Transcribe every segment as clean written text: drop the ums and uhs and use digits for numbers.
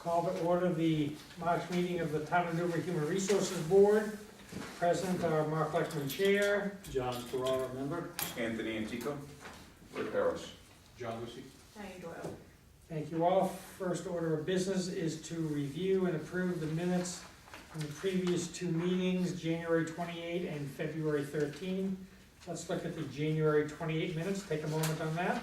Call to order the March meeting of the Town of Newbury Human Resources Board. Present are Mark Lechman, Chair. John Ferrara, member. Anthony Antico. Rick Harris. John Lucy. Diane Doyle. Thank you all. First order of business is to review and approve the minutes from the previous two meetings, January 28 and February 13. Let's look at the January 28 minutes. Take a moment on that.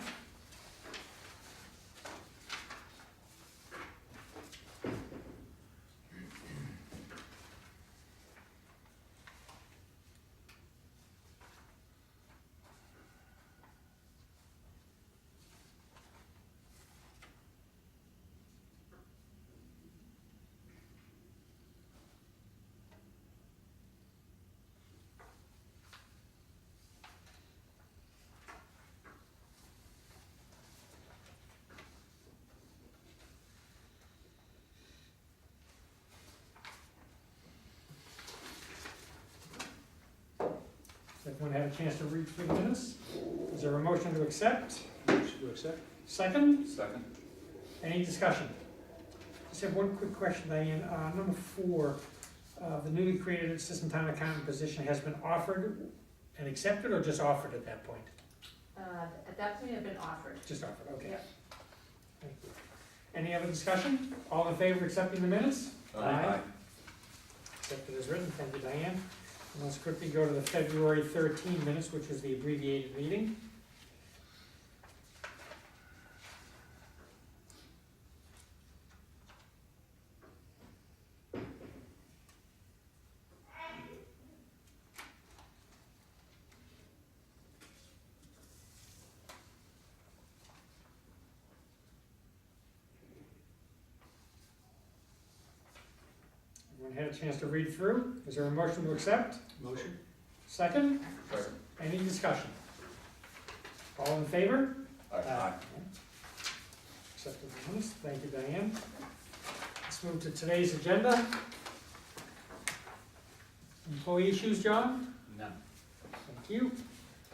Has everyone had a chance to read through the minutes? Is there a motion to accept? Motion to accept. Second? Second. Any discussion? Just have one quick question, Diane. Number 4, the newly created assistant town accountant position has been offered and accepted, or just offered at that point? At that point, I've been offered. Just offered, okay. Yep. Thank you. Any other discussion? All in favor of accepting the minutes? Aye. Accepted as written, thank you, Diane. And let's quickly go to the February 13 minutes, which was the abbreviated meeting. Everyone had a chance to read through. Is there a motion to accept? Motion. Second? Second. Any discussion? All in favor? Aye. Accepted the minutes. Thank you, Diane. Let's move to today's agenda. Employee issues, John? None. Thank you.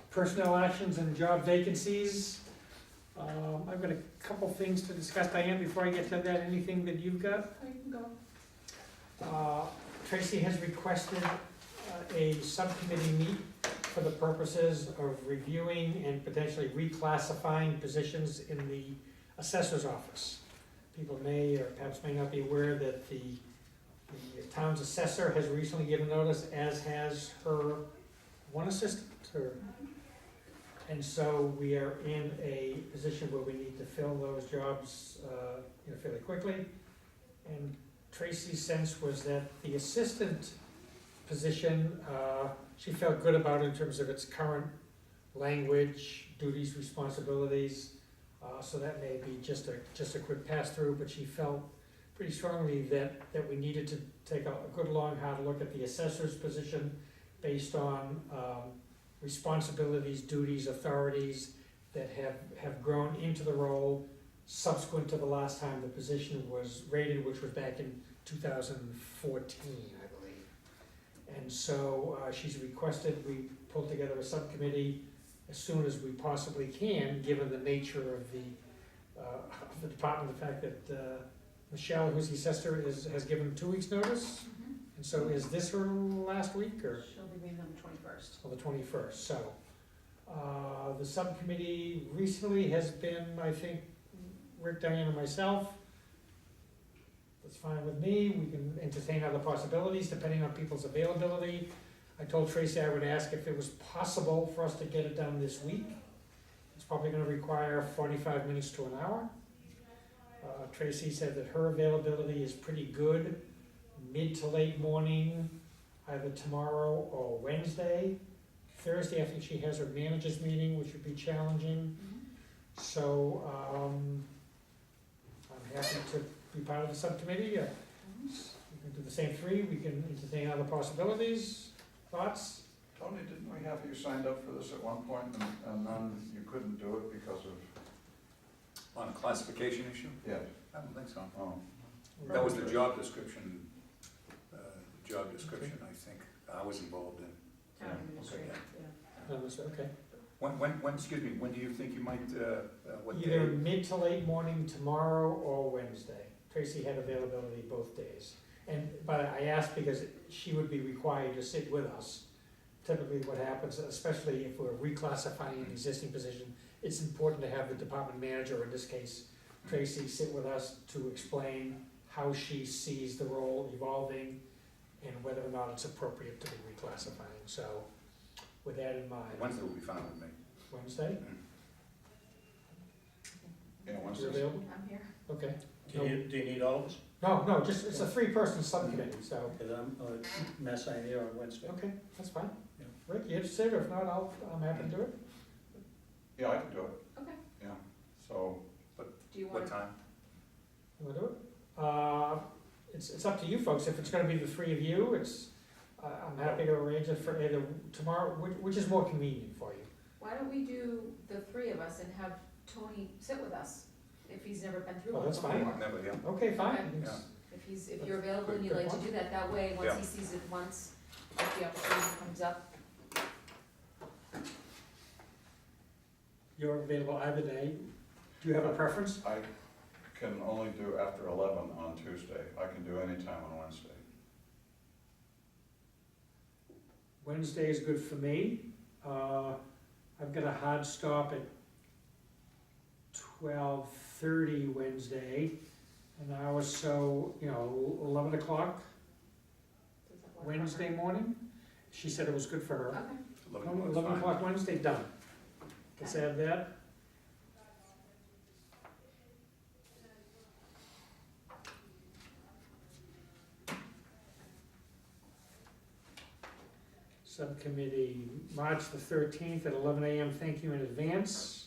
Personnel actions and job vacancies. I've got a couple things to discuss, Diane, before I get to that. Anything that you've got? You can go. Tracy has requested a subcommittee meet for the purposes of reviewing and potentially reclassifying positions in the assessor's office. People may or perhaps may not be aware that the town's assessor has recently given notice, as has her one assistant. And so we are in a position where we need to fill those jobs fairly quickly. And Tracy's sense was that the assistant position, she felt good about in terms of its current language, duties, responsibilities. So that may be just a quick pass through, but she felt pretty strongly that we needed to take a good long hard look at the assessor's position based on responsibilities, duties, authorities that have grown into the role subsequent to the last time the position was rated, which was back in 2014, I believe. And so she's requested we pull together a subcommittee as soon as we possibly can, given the nature of the department, the fact that Michelle, who's the assessor, has given 2 weeks' notice. And so is this her last week, or? She'll be meeting on the 21st. Well, the 21st, so. The subcommittee recently has been, I think, Rick, Diane, and myself. That's fine with me. We can entertain other possibilities depending on people's availability. I told Tracy I would ask if it was possible for us to get it done this week. It's probably gonna require 45 minutes to an hour. Tracy said that her availability is pretty good, mid to late morning, either tomorrow or Wednesday. Thursday, I think she has her managers meeting, which would be challenging. So, I'm happy to be part of the subcommittee. We can do the same 3. We can entertain other possibilities. Thoughts? Tony, didn't we have you signed up for this at one point and then you couldn't do it because of? On a classification issue? Yes. I don't think so. Oh. That was the job description, I think, I was involved in. Town Yeah, administrator, yeah. No, that's okay. When do you think you might, what day? Either mid to late morning tomorrow or Wednesday. Tracy had availability both days. But I asked because she would be required to sit with us. Typically what happens, especially if we're reclassifying an existing position, it's important to have the department manager, in this case Tracy, sit with us to explain how she sees the role evolving and whether or not it's appropriate to be reclassifying. So with that in mind, Wednesday will be fine with me. Wednesday, Yeah, once you're it's, available? I'm here. Okay. Do you need all of us? No, just, it's a three-person subcommittee, so, Because I'm, Mass INA on Wednesday. okay, that's fine. Yeah. Rick, you interested, or if not, I'm happy to do it. yeah, I can do it, Okay. yeah, so, Do you What want, time? You wanna do it? It's up to you folks, if it's gonna be the three of you, I'm happy to arrange it for either tomorrow, which is more convenient for you. why don't we do the three of us and have Tony sit with us, if he's never been through Oh, one that's before? fine. Never, yeah. Okay, fine. Okay. Yeah. If you're available and you'd like to do that, that way, once Yeah. he sees it once, if the opportunity comes up, You're available either day. Do you have a preference? I can only do after 11 on Tuesday. I can do any time on Wednesday. Wednesday is good for me. I've got a hard stop at 12:30 Wednesday, an hour, so, 11 o'clock does that work for her? Wednesday morning. She said it was good for her. Okay, 11 o'clock Wednesday, done. Let's add that. Subcommittee, March the 13th at 11 a.m., thank you in advance.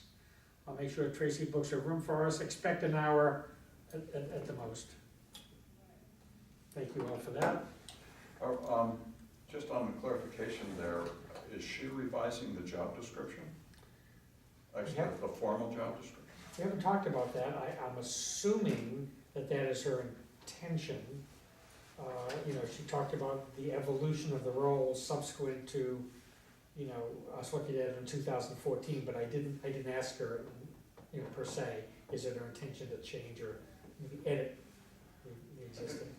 I'll make sure Tracy books a room for us, expect an hour at the most. Thank you all for that. Just on the clarification there, is she revising the job description? Actually, Yeah. the formal job description? We haven't talked about that, I'm assuming that is her intention. She talked about the evolution of the role subsequent to, us looking at it in 2014, but I didn't ask her, per se, is it her intention to change or maybe edit the existing?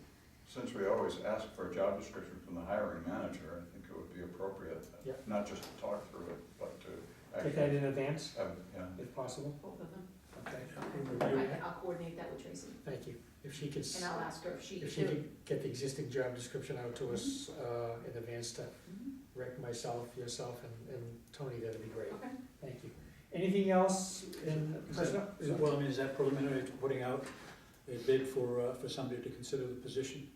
Since we always ask for a job description from the hiring manager, I think it would be appropriate, Yeah. not just to talk through it, but to Take that actually in advance, have, yeah. if possible. both of them. Okay. Okay, I'll coordinate that with Tracy, Thank you. If she could, and I'll ask her if she. if she could get the existing job description out to us in advance to Mhm. Rick, myself, yourself, and Tony, that'd be great. Okay. Thank you. Anything else in personnel? Is that preliminary to putting out a bid for somebody to consider the position?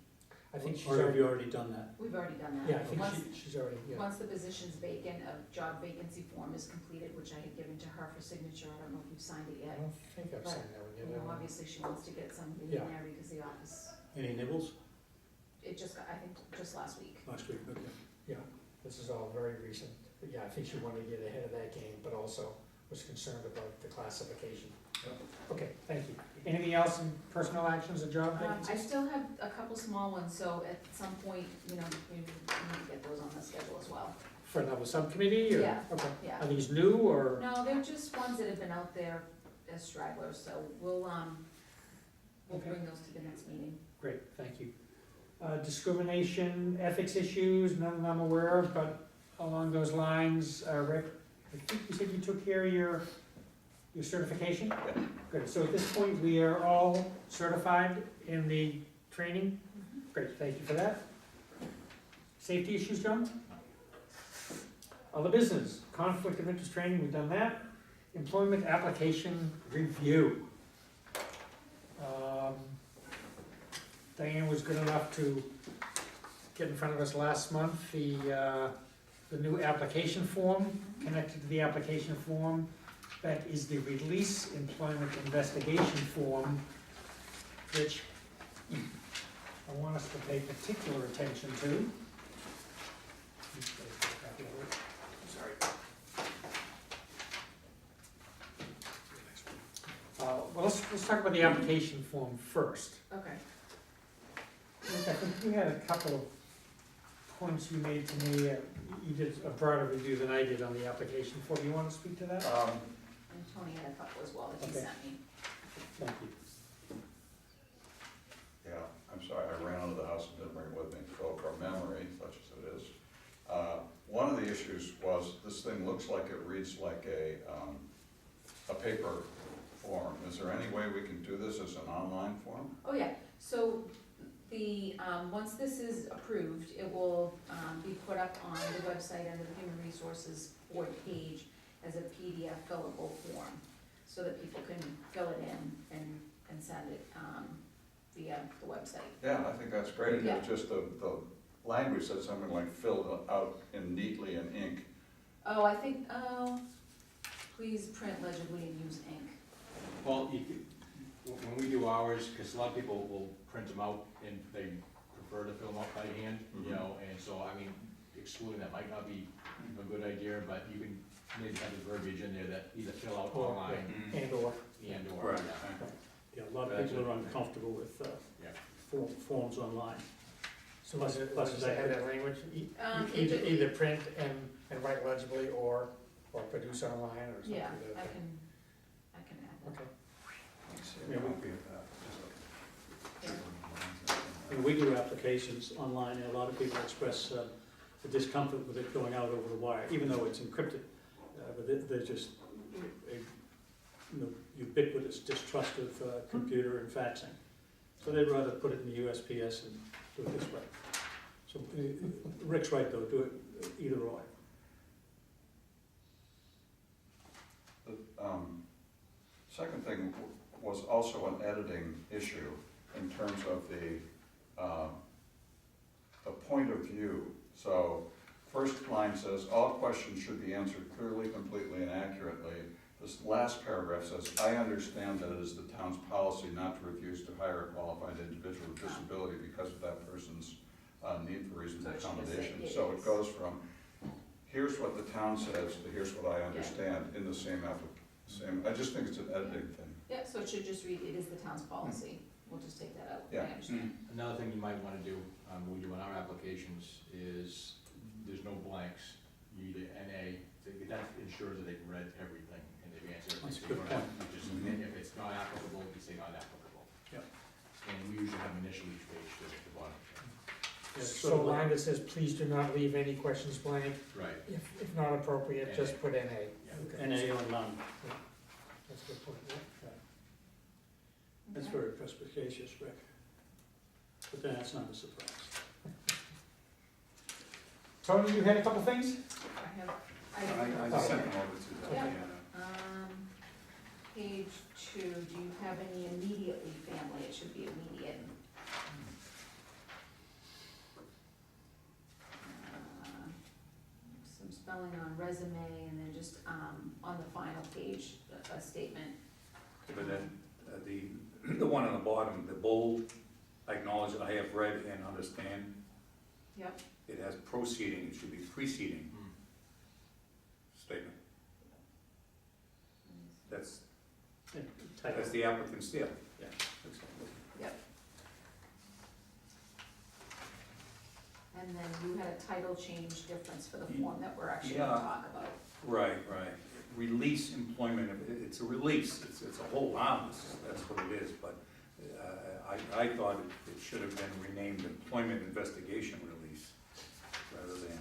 I think she's Or have already, you already done that? We've already done that. yeah, I think Once- she's already, yeah. Once the position's vacant, a job vacancy form is completed, which I had given to her for signature, I don't know if you've signed it I yet. don't think I've seen that one yet. Obviously she wants to get somebody in Yeah. there because the office, Any nibbles it just got, I think, just last week. last week? Okay. Yeah, this is all very recent. But yeah, I think she wanted to get ahead of that game, but also was concerned about the classification. Okay, thank you. Anything else in personnel actions or job I vacancies? still have a couple small ones, so at some point, we need to get those on the schedule as well. For another subcommittee or? Yeah. Okay. Yeah. Are these new or? No, they're just ones that have been out there as stragglers, so we'll Okay. bring those to the next meeting. Great, thank you. Discrimination, ethics issues, none that I'm aware of, but along those lines, Rick, I think you said you took care of your certification? Yeah. Good, so at this point, we are all certified in the training? Great, thank you for that. Safety issues, John? Other business, conflict of interest training, we've done that. Employment application review. Diane was good enough to get in front of us last month, the new application form. Connected to the application form, that is the release employment investigation form, which I want us to pay particular attention to. Sorry. Well, let's talk about the application form first. Okay. Look, I think you had a couple of points you made to me, you did a broader review than I did on the application form, you wanna speak to that? And Tony had a couple as well that he Okay. sent me. Thank you. sorry, I ran out of the house and didn't bring it with me, so from memory, such as it is. One of the issues was, this thing looks like it reads like a paper form. Is there any way we can do this as an online form? Oh, yeah, so the, once this is approved, it will, be put up on the website under the Human Resources Board page as a PDF fillable form, so that people can fill it in and send it, via the website. Yeah, I think that's great. Yeah. It's just the language said something like filled out in neatly in ink. Oh, I think, please print legibly and use ink. Well, you could, when we do ours, because a lot of people will print them out and they prefer to fill them out by hand, you know, and so, I mean, excluding that might not be a good idea, but you can maybe have the verbiage in there that either fill out Or, online And or, and or, Right. yeah. Yeah, a lot of people are uncomfortable with Yeah. forms online. so Plus- plus plus does that have that- that language? It- Either print and write legibly or produce online or something. Yeah, to that I effect. can add that. Okay. Yeah, we- Copy of that, just And we do applications online, and a lot of people express the discomfort with it going out over the wire, even though it's encrypted. But they're just ubiquitous distrust of computer and faxing. So they'd rather put it in the USPS and do it this way. So Rick's right, though, do it either or. The second thing was also an editing issue in terms of the point of view. So first line says, all questions should be answered clearly, completely, and accurately. This last paragraph says, I understand that it is the town's policy not to refuse to hire a qualified individual with disability because of that person's need for reasonable So it should just say accommodation. it So is. it goes from, here's what the town says, to here's what I understand in the same I just think it's an editing thing. Yeah, so it should just read, it is the town's policy, we'll just take that out, Yeah. I understand. Another thing you might wanna do, when we do in our applications, is there's no blanks. You either NA, that ensures that they've read everything and they've answered That's a everything. good point. You just submit, if it's not applicable, you say not applicable. Yeah. And we usually have initial each page to the bottom. Yeah, it's So sort a of line like- that says, please do not leave any questions blank, Right. if not appropriate, just put NA. Yeah. Okay. NA or none. That's a good point, yeah. That's Okay. very perspicacious, Rick. But then that's not a surprise. Tony, you had a couple things? I I sent them over to Yeah. Diana. Page 2, do you have any immediately family? It should be immediate. Some spelling on resume, and then just, on the final page, a statement. But then, the one on the bottom, the bold, I acknowledge that I have read and understand. Yep. It has proceeding, it should be preceding statement. That's Type. the applicant's seal. Yeah. Yep. And then you had a title change difference for the form that we're actually gonna Yeah. talk about. Right. Release employment, it's a release, it's a whole harmless, that's what it is, but I thought it should have been renamed employment investigation release rather than,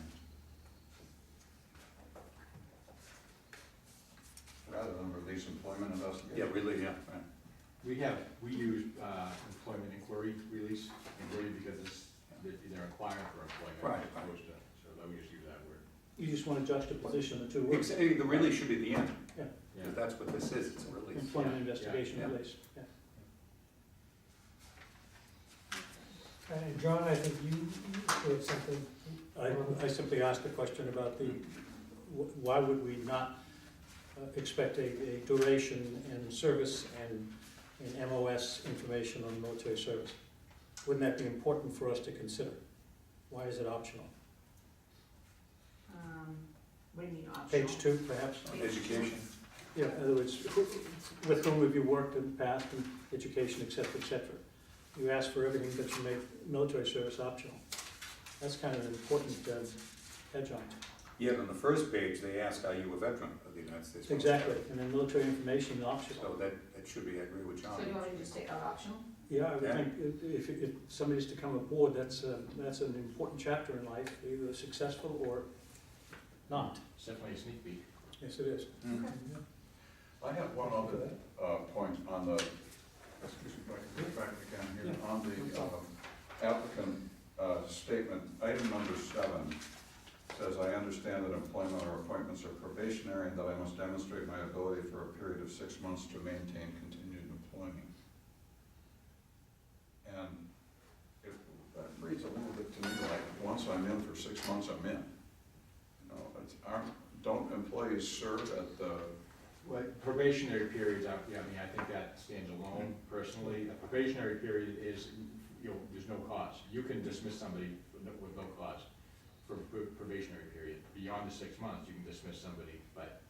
Rather than release employment investigation. yeah, really, yeah. Right. We use, employment inquiry release, inquiry because it's, they're inquiring for employment. Right. As opposed to, so I would just use that word. You just want to juxtaposition the two words. The release should be at the end, Yeah. Yeah. because that's what this is, it's a release. Employment investigation Yeah. release, yeah. And John, I think you had something. I simply asked a question about why would we not expect a duration and service and MOS information on military service? Wouldn't that be important for us to consider? Why is it optional? What do you mean optional? Page 2, perhaps? Education, Yeah, in other words, with whom have you worked in the past, and education, et cetera, et cetera. You ask for everything, but you make military service optional. That's kind of an important adjunct. yet on the first page, they ask, are you a veteran of the United States? Exactly, and then military information is optional. So that should be, I agree with John. So do you want me to just take out optional? Yeah, I would Yeah. think if somebody's to come aboard, that's an important chapter in life, either successful or not. It's definitely a sneak peek. Yes, it is. Mm. I have one other point on the, excuse me, if I can get back again here, on the applicant statement, item number 7 says, I understand that employment or appointments are probationary and that I must demonstrate my ability for a period of 6 months to maintain continued employment. And if, that reads a little bit to me like, once I'm in for 6 months, I'm in. You know, don't employees serve at the, Well, probationary periods, I mean, I think that stands alone personally. A probationary period is, there's no cause. You can dismiss somebody with no cause for probationary period. Beyond the 6 months, you can dismiss somebody, but,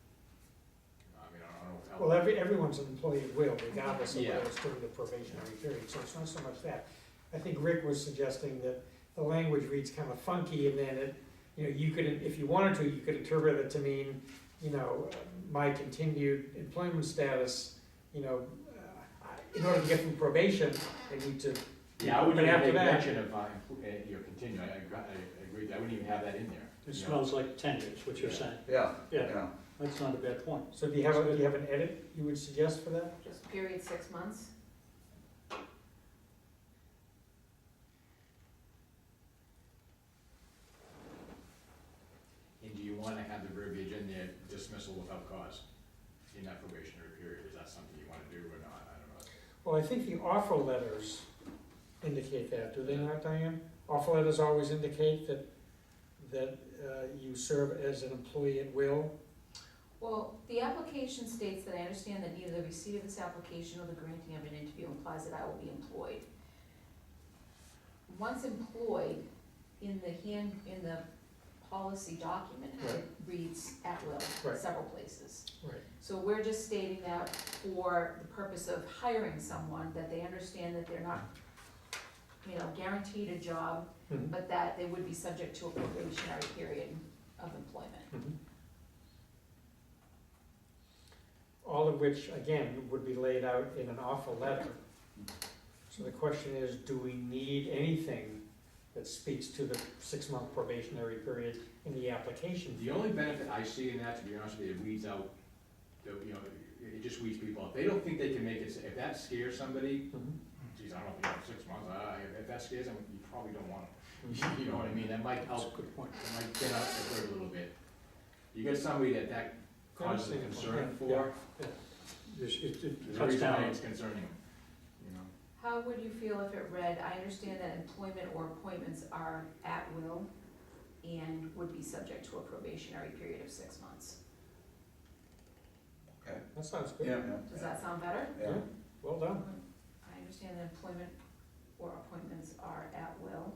I mean, I don't know. Well, everyone's an employee at will, regardless of Yeah. whether it's during the probationary period, so it's not so much that. I think Rick was suggesting that the language reads kind of funky, and then it, you could, if you wanted to, you could interpret it to mean, my continued employment status, in order to get from probation, I need to. Yeah, I wouldn't But even after make that- mention of, your continue, I agree, I wouldn't even have that in there. It you know. smells like tenure, is what you're Yeah. saying. yeah, Yeah, yeah. that's not a bad point. So do you have an edit you would suggest for that? Just period 6 months? And do you wanna have the verbiage in there, dismissal without cause, in that probationary period? Is that something you wanna do or not? I don't know. Well, I think the offer letters indicate that, do they not, Diane? Offer letters always indicate that you serve as an employee at will. Well, the application states that I understand that neither the receipt of this application or the granting of an interview implies that I will be employed. Once employed, in the policy document, it Right. reads at will, Right. several places. Right. So we're just stating that for the purpose of hiring someone, that they understand that they're not, guaranteed a job, but that they would be subject to a probationary period of employment. All of which, again, would be laid out in an offer letter. So the question is, do we need anything that speaks to the 6-month probationary period in the application? The only benefit I see in that, to be honest with you, it weeds out, it just weeds people out. They don't think they can make it, if that scares somebody, geez, I don't know if you have 6 months, if that scares them, you probably don't want them. You know what I mean? That might That's a help, good point. it might get out the herd a little bit. You get somebody that causes a concern for, It there's a cuts reason why down. it's concerning them, How would you feel if it read, I understand that employment or appointments are at will and would be subject to a probationary period of 6 months? Okay, That sounds good. yeah, Does that sound better? yeah. Well done. I understand that employment or appointments are at will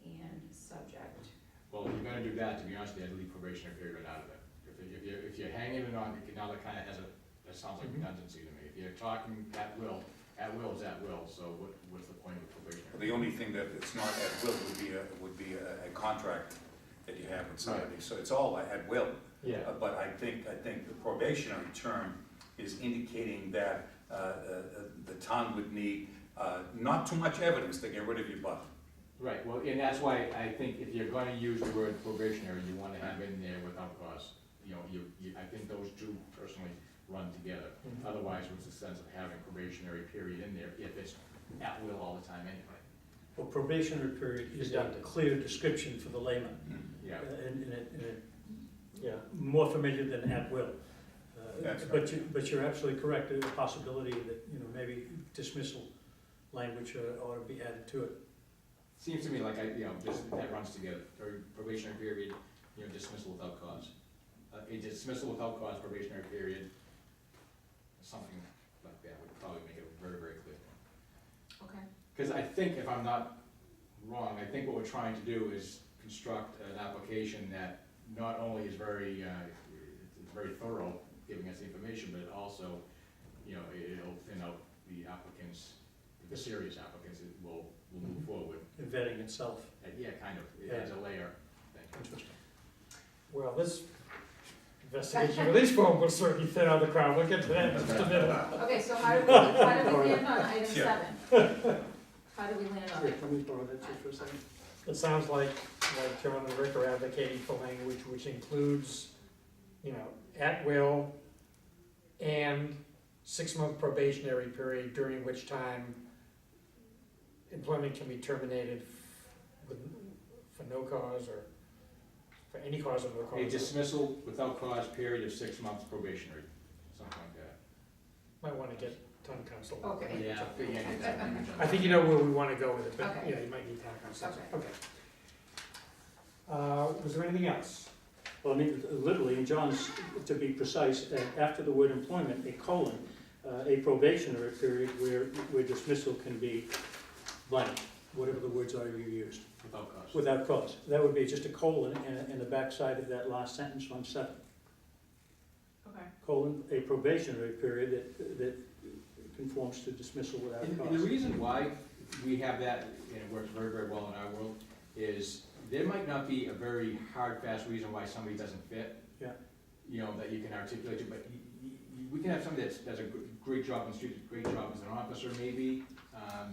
and subject. Well, if you're gonna do that, to be honest, with you, I'd leave probationary period out of it. If you're hanging it on, now that kinda has that sounds like redundancy to me. If you're talking at will is at will, so what's the point of probationary? The only thing that it's not at will would be a contract that you have with somebody, so it's all at will. Yeah. But I think the probationary term is indicating that the town would need not too much evidence to get rid of your butt. Right, well, and that's why I think if you're gonna use the word probationary, you wanna have in there without cause. I think those two personally run together. Otherwise, what's the sense of having probationary period in there if it's at will all the time anyway? Well, probationary period is a Redundant. clear description for the layman, Yeah. and it Yeah. more familiar than at will. That's But you're absolutely correct, there's a possibility that, maybe dismissal language ought to be added to it. Seems to me like just that runs together, probationary period, dismissal without cause. A dismissal without cause, probationary period, something like that would probably make it very, very clear. Okay. Because I think, if I'm not wrong, I think what we're trying to do is construct an application that not only is very thorough, giving us the information, but it also, it'll thin out the applicants, the serious applicants that will move forward. The vetting itself, Yeah, kind of, it adds a layer thing. interesting. Well, this Investigation release form will certainly thin out the crowd, we'll get to that in just a minute. Okay, so how do we land on item Yeah. 7? How do we land on it? Let me borrow that just for a second. It sounds like John and Rick are advocating for language which includes, at will and 6-month probationary period, during which time employment can be terminated for no cause or for any cause or no A cause. dismissal without cause period of 6 months probationary, something like that. Might wanna get town council. Okay. Yeah, get that language on I think you know where we wanna go with it, but, Okay. you might need town council. Okay. Was there anything else? Well, I mean, literally, in John's, to be precise, after the word employment, a colon, a probationary period where dismissal can be blank, whatever the words are you used, without cause. without cause. That would be just a colon in the backside of that last sentence on 7. Okay. Colon, a probationary period that conforms to dismissal without And the cause. reason why we have that, and it works very, very well in our world, is there might not be a very hard, fast reason why somebody doesn't fit. Yeah. That you can articulate to, but we can have somebody that does a great job on the street, a great job as an officer maybe,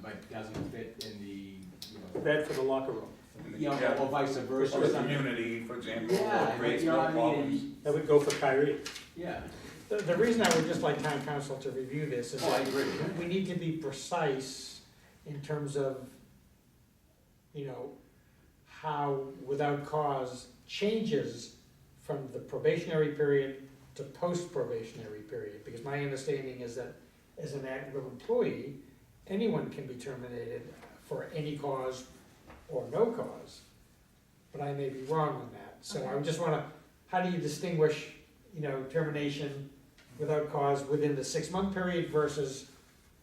but doesn't fit in the, Bad for the locker room. or vice versa. Or or the something. community, for example, Yeah, creates you know no what I mean? problems. That would go for Kyrie. Yeah, The reason I would just like town council to review this is oh, I that agree. we need to be precise in terms of, how without cause changes from the probationary period to post-probationary period. Because my understanding is that as an at-will employee, anyone can be terminated for any cause or no cause. But I may be wrong on that. So I would just wanna, how do you distinguish, termination without cause within the 6-month period versus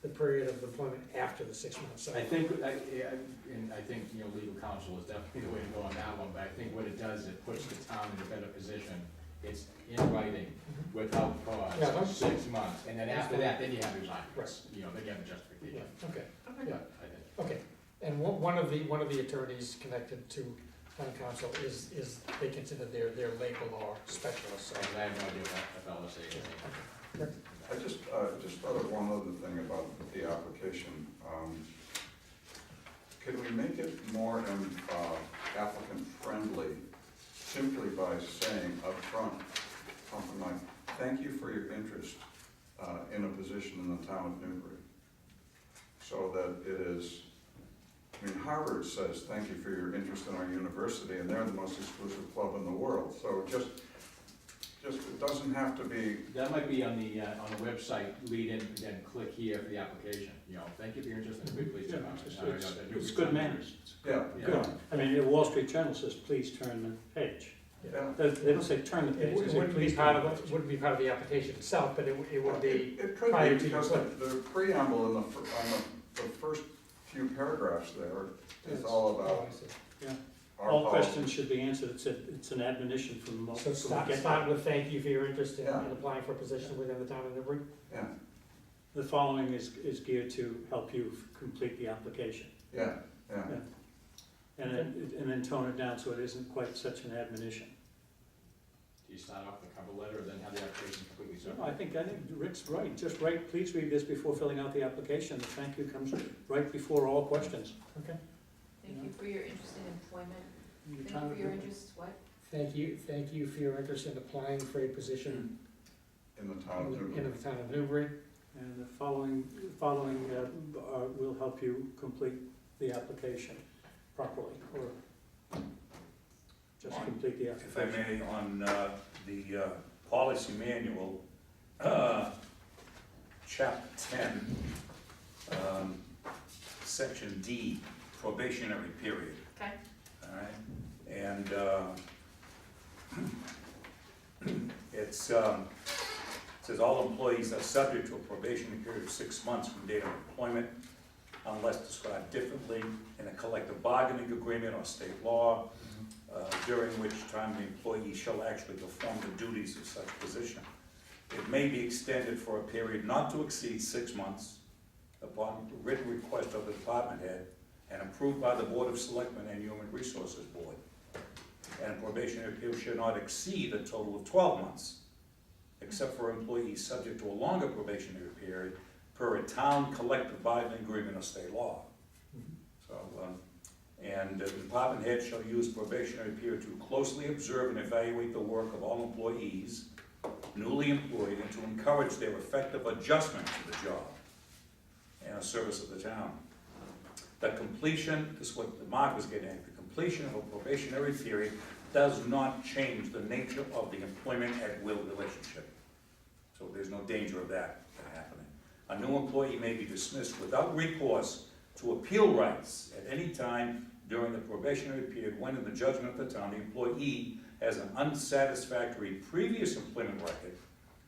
the period of employment after the 6 months? So I think, and I think, legal counsel is definitely the way to go on that one, but I think what it does, is it puts the town in a better position. It's in writing, without Yeah, cause, that's- 6 months, and then after that, then you have your documents, then you have a Yeah, justification. okay, Okay. Yeah. I think. okay. And one of the attorneys connected to town council is they consider their labor law specialist, so. I have no idea what that fellow says. I just thought of one other thing about the application. Can we make it more applicant-friendly simply by saying upfront, something like, thank you for your interest in a position in the town of Newbury? So that it is, Harvard says, thank you for your interest in our university, and they're the most exclusive club in the world. So just it doesn't have to be, That might be on the website, lead in, then click here for the application, thank you for your interest in the good place. It's good manners. yeah, Good. I mean, the Wall Street Journal says, please turn the page. yeah. They don't say turn the It page, they say wouldn't be please part turn the of, page. wouldn't be part of the application itself, but it would be, It could prior be, to because your the preamble in the first few paragraphs there is Yes. all oh, about I see. our All policy. questions should be answered, it's an admonition from the most. So start with thank you for your interest in Yeah. applying for a position within the town of Newbury. Yeah, The following is geared to help you complete the application. yeah, yeah. And then tone it down so it isn't quite such an admonition. Do you start off the cover letter, then have the application completely No, separate? I think Rick's right, just write, please read this before filling out the application, the thank you comes right before all questions. Okay. Thank you for your interest in employment. In the Thank town you of for your Newbury. interest, what? Thank you for your interest in applying for a position In the town of in Newbury. the town of Newbury. And the following will help you complete the application properly, or just complete the If I application. may, on the policy manual, chapter 10, section D, probationary period. Okay. All right, and it says all employees are subject to a probationary period of 6 months from date of employment unless described differently in a collective bargaining agreement or state law, during which time the employee shall actually perform the duties of such position. It may be extended for a period not to exceed 6 months upon written request of the department head and approved by the Board of Selectmen and Human Resources Board. And a probationary period should not exceed a total of 12 months except for employees subject to a longer probationary period per a town collective bargaining agreement or state law. So, and the department head shall use probationary period to closely observe and evaluate the work of all employees newly employed and to encourage their effective adjustment to the job and a service of the town. The completion, this is what Mark was getting at, the completion of a probationary period does not change the nature of the employment at will relationship. So there's no danger of that happening. A new employee may be dismissed without recourse to appeal rights at any time during the probationary period when, in the judgment of the town, the employee has an unsatisfactory previous employment record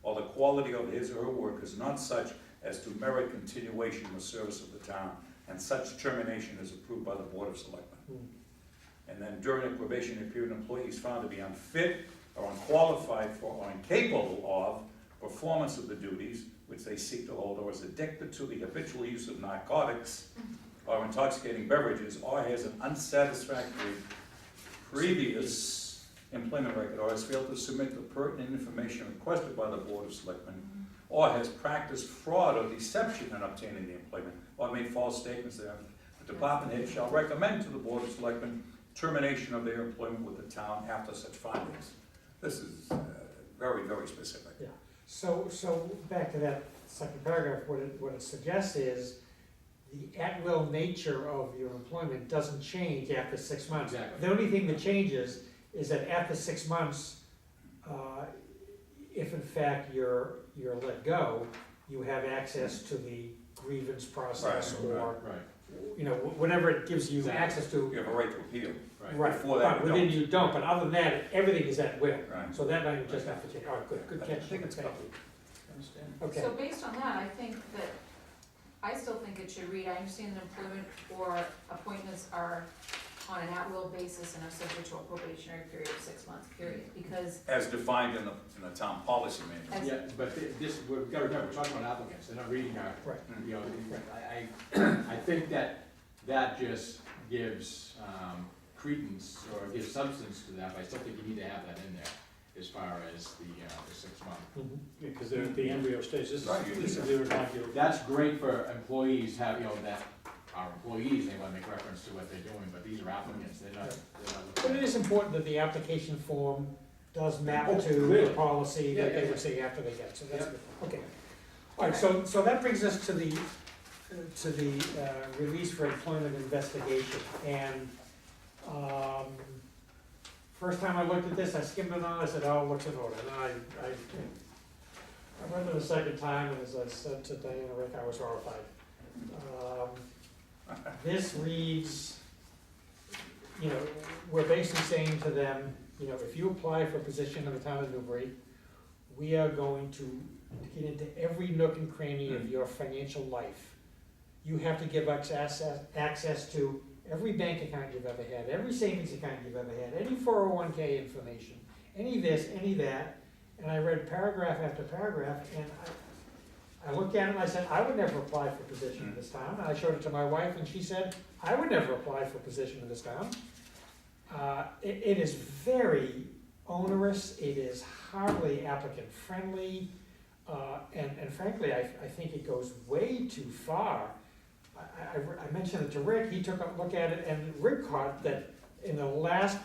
or the quality of his or her work is not such as to merit continuation in the service of the town, and such termination is approved by the Board of Selectmen. And then during the probationary period, an employee is found to be unfit or unqualified for or incapable of performance of the duties which they seek to hold, or is addicted to the habitual use of narcotics or intoxicating beverages, or has an unsatisfactory previous employment record, or has failed to submit the pertinent information requested by the Board of Selectmen, or has practiced fraud or deception in obtaining the employment, or made false statements thereof, the department head shall recommend to the Board of Selectmen termination of their employment with the town after such findings. This is very, very specific. Yeah. So back to that second paragraph, what it suggests is the at-will nature of your employment doesn't change after 6 months. Exactly. The only thing that changes is that after 6 months, if in fact you're let go, you have access to the grievance process Right. or, Right, you know, whatever it gives you Exactly. access to. You have a right to appeal. right. Right, Before that, but you within don't. you don't, but other than that, everything is at will. Right. So that language just have to change. All right, good catch. I think it's Thank covered. you. Understand? Okay. So based on that, I think that, I still think it should read, I understand that employment or appointments are on an at-will basis and are subject to a probationary period of 6 months, period, because As defined in the town policy manual. as, Yeah, but this, we've got to remember, we're talking about applicants, they're not reading our, Right. you know, I think that just gives credence or gives substance to that, but I still think you need to have that in there as far as the 6 month. Mhm. Because they're at the embryo stage, this Right, you is need the inaugural. That's great for employees, have, you know, that are employees, they want to make reference to what they're doing, but these are applicants, they're not But it looking at. is important that the application form does map Oh, to the clearly. policy that Yeah, they yeah, would say after they get, so that's Yeah. good, okay. All right, so that brings us to the release for employment investigation, and, first time I looked at this, I skimmed it on, I said, oh, it looks in order, and I read it a second time, and as I said to Diana Rick, I was horrified. This reads, you know, we're basically saying to them, you know, if you apply for a position in the town of Newbury, we are going to get into every nook and cranny of your financial life. You have to give us access to every bank account you've ever had, every savings account you've ever had, any 401k information, any this, any that. And I read paragraph after paragraph, and I looked at it and I said, I would never apply for a position in this town. And I showed it to my wife and she said, I would never apply for a position in this town. It is very onerous, it is hardly applicant friendly, and frankly, I think it goes way too far. I mentioned it to Rick, he took a look at it, and Rick caught that in the last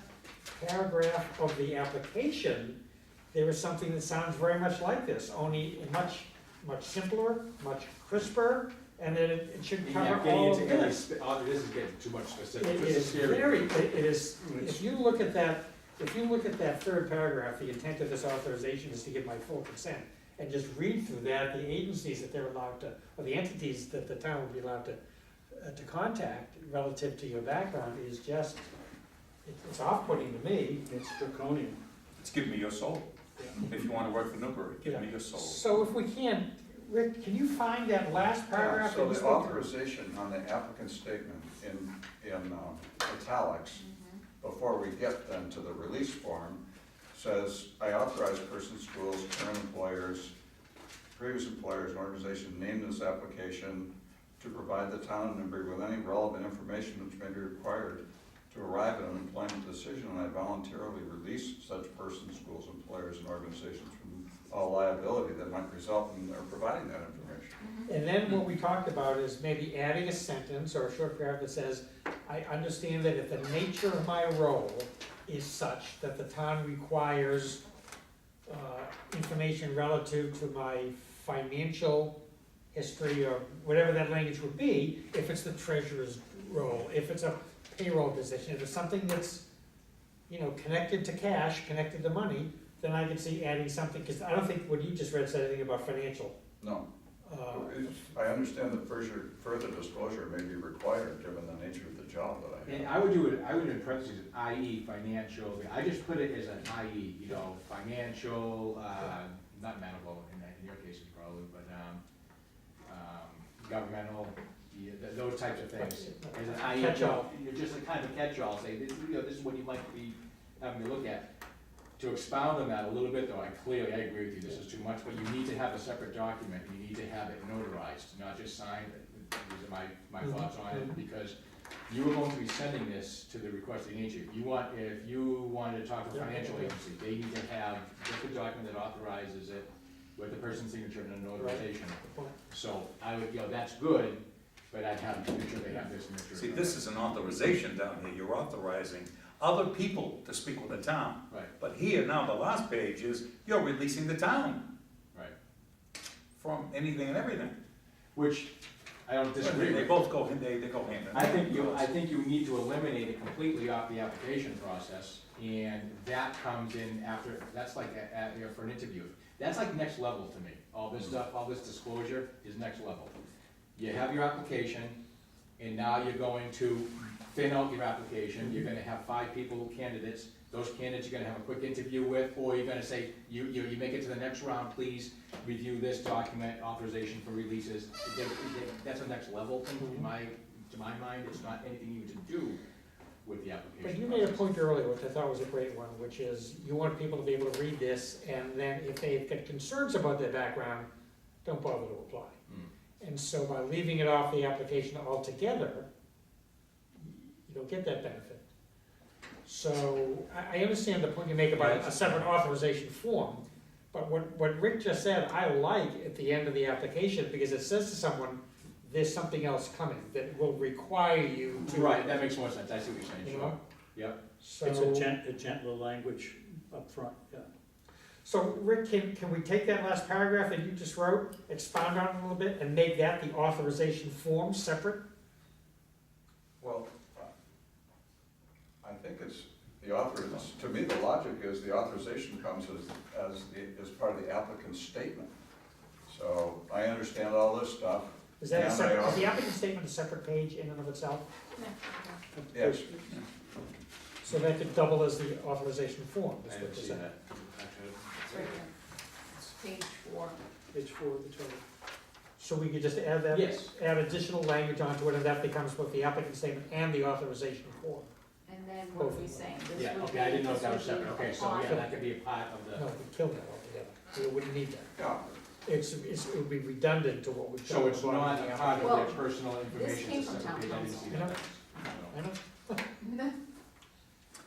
paragraph of the application, there was something that sounds very much like this, only much simpler, much crisper, and then it should Yeah, cover getting all of into any, this. this is getting too much specific. It This is scary. very, it is, if you look at that third paragraph, the intent of this authorization is to give my full consent, and just read through that, the agencies that they're allowed to, or the entities that the town would be allowed to contact relative to your background is just, it's off-putting to me. It's draconian. It's give me your soul. If you want to work for Newbury, give me your soul. So if we can, Rick, can you find that last paragraph? So that you the spoke to? authorization on the applicant statement in italics, before we get then to the release form, says, I authorize persons, schools, current employers, previous employers, and organizations named in this application to provide the town of Newbury with any relevant information which may be required to arrive at an employment decision, and I voluntarily release such persons, schools, employers, and organizations from all liability that might result in their providing that information. And then what we talked about is maybe adding a sentence or a short paragraph that says, I understand that if the nature of my role is such that the town requires information relative to my financial history or whatever that language would be, if it's the treasurer's role, if it's a payroll position, if it's something that's, you know, connected to cash, connected to money, then I can see adding something, because I don't think what you just read said anything about financial. No, I understand that further disclosure may be required, given the nature of the job that I And have. I would do it, I would in parentheses, i.e. financial, I just put it as an i.e., you know, financial, not medical in your cases probably, but, governmental, those types of things. As an i.e., Catch-all. you're just a kind of catch-all, say, this, you know, this is what you might be having to look at. To expound on that a little bit, though, I agree with you, this is too much, but you need to have a separate document, you need to have it notarized, not just signed. These are my thoughts on it, because you are going to be sending this to the requesting agent. If you wanted to talk to a financial agency, they need to have just a document that authorizes it with the person's signature and a notarization. So I would, you know, that's good, but I'd have to make sure they have this signature. See, this is an authorization down here, you're authorizing other people to speak with the town. Right, But here, now, the last page is, you're releasing the town right. from anything and everything. Which I don't disagree They with. both go, they go hand in hand. I think you need to eliminate it completely off the application process, and that comes in after, that's like, you know, for an interview. That's like next level to me. All this stuff, all this disclosure is next level. You have your application, and now you're going to thin out your application, you're gonna have 5 candidates, those candidates you're gonna have a quick interview with, or you're gonna say, you make it to the next round, please review this document, authorization for releases. That's a next level thing, to my mind, it's not anything even to do with the application. But you made a process. point earlier, which I thought was a great one, which is you want people to be able to read this, and then if they've got concerns about their background, don't bother to apply. And so by leaving it off the application altogether, you don't get that benefit. So I understand the point you make about a separate authorization form, but what Rick just said, I like at the end of the application, because it says to someone, there's something else coming that will require you to. Right, that makes more sense, I see what you're saying, You sure. know? Yep. So. It's a gentler language up front, yeah. So Rick, can we take that last paragraph that you just wrote, expound on it a little bit, and make that the authorization form separate? Well, I think it's, to me, the logic is the authorization comes as part of the applicant's statement. So I understand all this stuff. Is that a Yeah, separate, they is the are. applicant statement a separate page in and of itself? Yes, So that could double as the authorization form, I is what didn't you're see saying. that, It's right there. It's page 4. Page 4 of the charter. So we could just add that? Yes. Add additional language onto it, and that becomes both the applicant statement and the authorization form. And then what are we saying? This Yeah, would okay, I didn't know this if that was would be separate, okay, so upon- yeah, that could be a part of No, the, we kill that altogether, we wouldn't need that. yeah. It would be redundant to what we've done. so it's not a part of Well, their personal this information, came it's a from separate page, I town didn't see council. that. I know.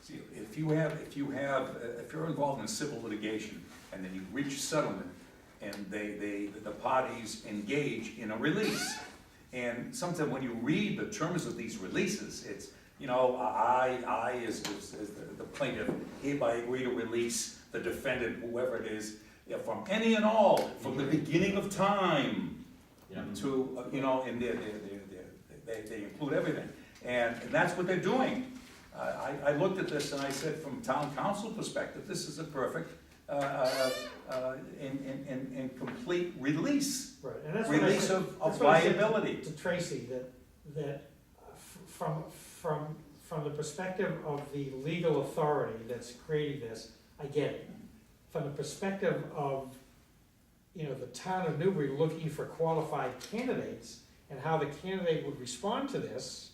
See, if you're involved in civil litigation, and then you reach settlement, and the parties engage in a release, and sometimes when you read the terms of these releases, it's, you know, I as the plaintiff hereby agree to release the defendant, whoever it is, from any and all, from the beginning of time Yeah. to, you know, and they include everything. And that's what they're doing. I looked at this and I said, from town council perspective, this is a perfect and complete release. Right, and that's what I Release said. of That's what I said liability. to Tracy, that from the perspective of the legal authority that's creating this, I get it. From the perspective of, you know, the town of Newbury looking for qualified candidates and how the candidate would respond to this,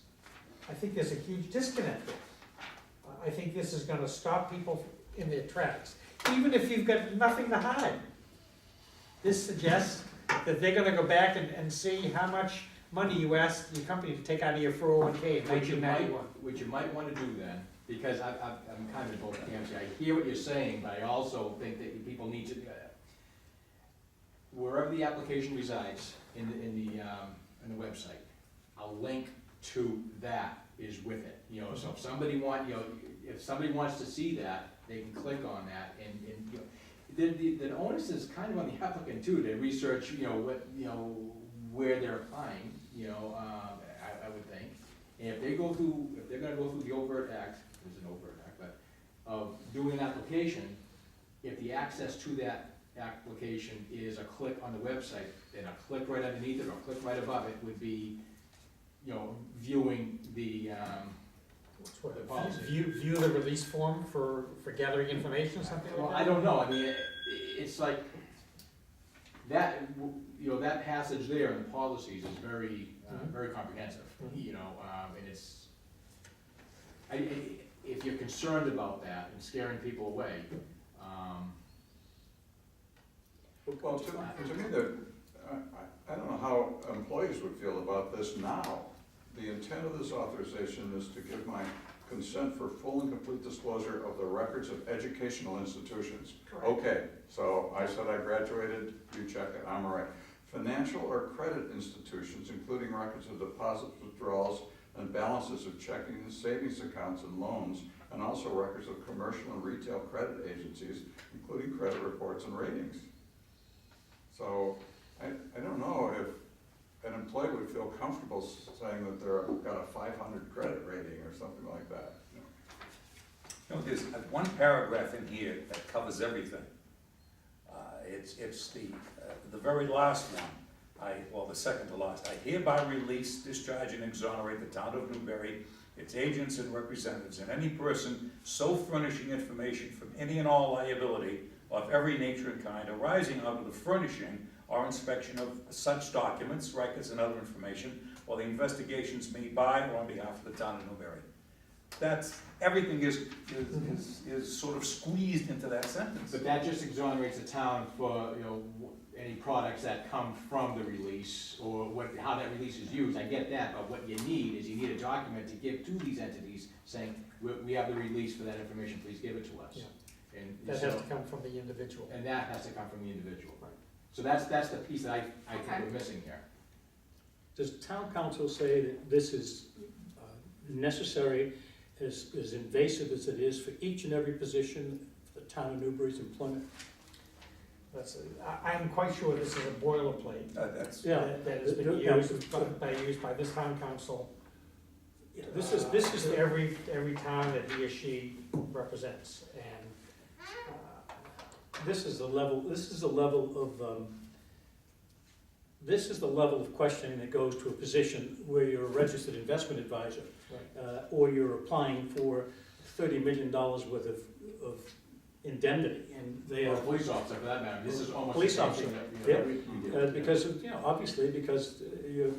I think there's a huge disconnect there. I think this is gonna stop people in their tracks, even if you've got nothing to hide. This suggests that they're gonna go back and see how much money you asked your company to take out of your 401K in What you 1991. might wanna do then, because I'm kind of in both camps here, I hear what you're saying, but I also think that people need to, wherever the application resides in the website, a link to that is with it. You know, so if somebody if somebody wants to see that, they can click on that and, you know, the onus is kind of on the applicant too, to research, where they're applying, I would think. And if they're gonna go through the overt act, there's an overt act, but of doing an application, if the access to that application is a click on the website, then a click right underneath it or a click right above it would be, viewing the policy. View the release form for gathering information, something like that? Well, I don't know, I mean, it's like, that, that passage there in the policies is very, very comprehensive, Mhm. And it's, if you're concerned about that and scaring people away, Well, to me, I don't know how employees would feel about this now. The intent of this authorization is to give my consent for full and complete disclosure of the records of educational institutions. Okay, so I said I graduated, you check it, I'm all right. Financial or credit institutions, including records of deposits, withdrawals, and balances of checking and savings accounts and loans, and also records of commercial and retail credit agencies, including credit reports and ratings. So, I don't know if an employee would feel comfortable saying that they're got a 500 credit rating or something like that. There's one paragraph in here that covers everything. It's the very last one, the second to last. I hereby release, discharge, and exonerate the town of Newbury, its agents and representatives, and any person so furnishing information from any and all liability of every nature and kind arising out of the furnishing or inspection of such documents, records, and other information, or the investigations made by or on behalf of the town of Newbury. Everything is sort of squeezed into that sentence. but that just exonerates the town for, any products that come from the release, or how that release is used, I get that, but what you need is a document to give to these entities saying, we have the release for that information, please give it to us. Yeah. And That so- has to come from the individual. And that has to come from the individual. Right. So that's the piece that I think Okay. we're missing here. Does town council say that this is necessary, as invasive as it is for each and every position for the town of Newbury's employment? I'm quite sure this is a boilerplate Yeah. that has been Yeah. used by this town council. This is every town that he or she represents, and This is the level of questioning that goes to a position where you're a registered investment advisor, or you're applying for $30 million worth of indemnity, and they Or are, a police officer for that matter, this is almost the Police same officer, thing that, we did. because of, obviously, because you're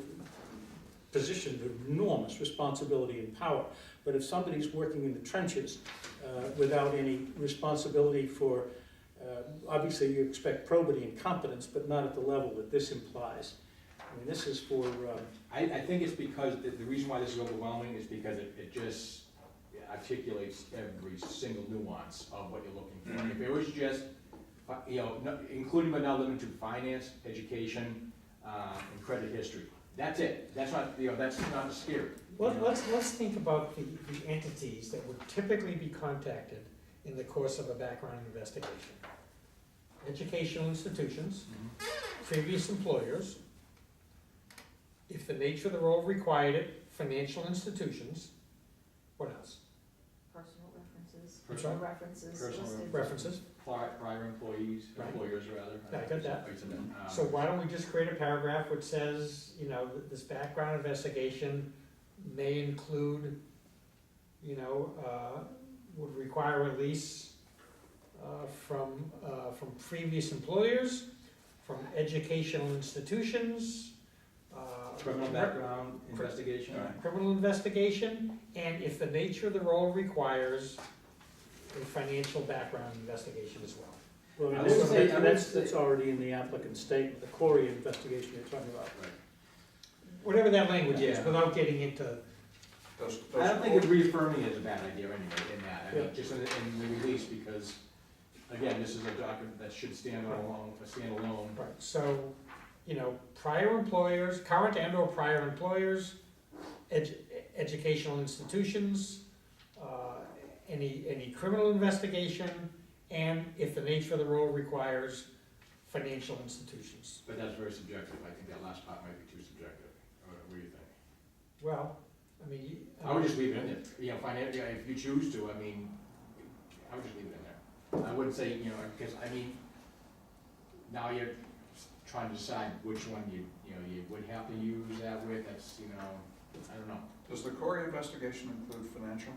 positioned with enormous responsibility and power. But if somebody's working in the trenches without any responsibility for, obviously you expect probity and competence, but not at the level that this implies. I mean, this is for, I think it's because, the reason why this is overwhelming is because it just articulates every single nuance of what you're looking for. If it was just, including but not limited to finance, education, and credit history, that's it. That's not, that's not scary. let's think about the entities that would typically be contacted in the course of a background investigation. Educational institutions, previous employers, if the nature of the role required it, financial institutions, what else? Personal references, Personal references Personal listed. References. Prior employees, Right. employers rather. Yeah, I got that. that. So why don't we just create a paragraph which says, this background investigation may include, would require release from previous employers, from educational institutions, Criminal background investigation. criminal investigation, and if the nature of the role requires a financial background investigation as well. well, I would say- that's already in the applicant's statement, the Corey investigation you're talking about. Whatever that language is, Yeah. without getting into, I don't think reaffirming it is a bad idea anyway, in that, Yeah. just in the release, because again, this is a document that should stand alone, Right, so, prior employers, current and or prior employers, educational institutions, any criminal investigation, and if the nature of the role requires, financial institutions. But that's very subjective, I think that last part might be too subjective, what do you think? Well, I mean. I would just leave it in there, if you choose to, I would just leave it in there. I wouldn't say, because, now you're trying to decide which one you would have to use that with, that's, I don't know. Does the Corey investigation include financial?